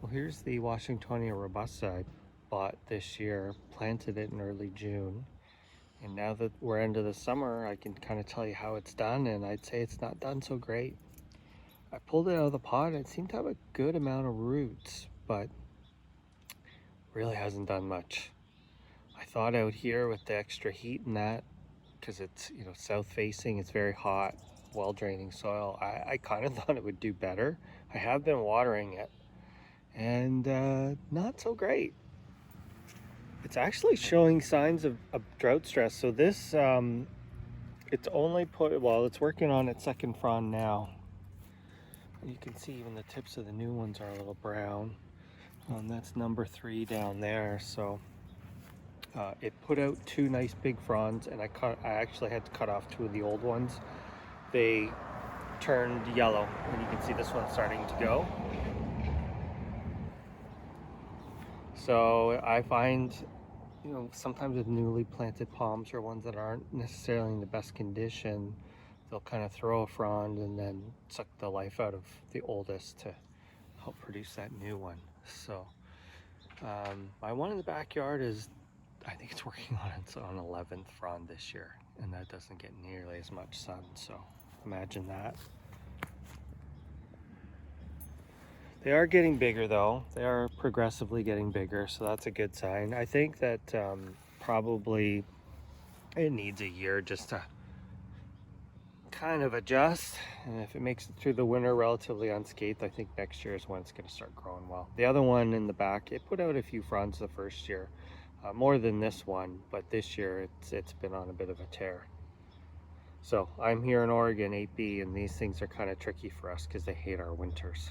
Well, here's the Washingtonia robusta I bought this year, planted it in early June. And now that we're into the summer, I can kind of tell you how it's done, and I'd say it's not done so great. I pulled it out of the pot and it seemed to have a good amount of roots, but really hasn't done much. I thought out here with the extra heat and that, because it's, south facing, it's very hot, well draining soil. I kind of thought it would do better. I have been watering it, and not so great. It's actually showing signs of drought stress. So this, it's only it's working on its second frond now. You can see even the tips of the new ones are a little brown. That's number 3 down there. So it put out 2 nice big fronds, and I actually had to cut off 2 of the old ones. They turned yellow, and you can see this one's starting to go. So I find, sometimes with newly planted palms or ones that aren't necessarily in the best condition, they'll kind of throw a frond and then suck the life out of the oldest to help produce that new one. So my one in the backyard I think it's working on its 11th frond this year, and that doesn't get nearly as much sun, so imagine that. They are getting bigger though. They are progressively getting bigger, so that's a good sign. I think that probably it needs a year just to kind of adjust, and if it makes it through the winter relatively unscathed, I think next year is when it's going to start growing well. The other one in the back, it put out a few fronds the first year, more than this one, but this year it's been on a bit of a tear. So I'm here in Oregon, 8B, and these things are kind of tricky for us because they hate our winters.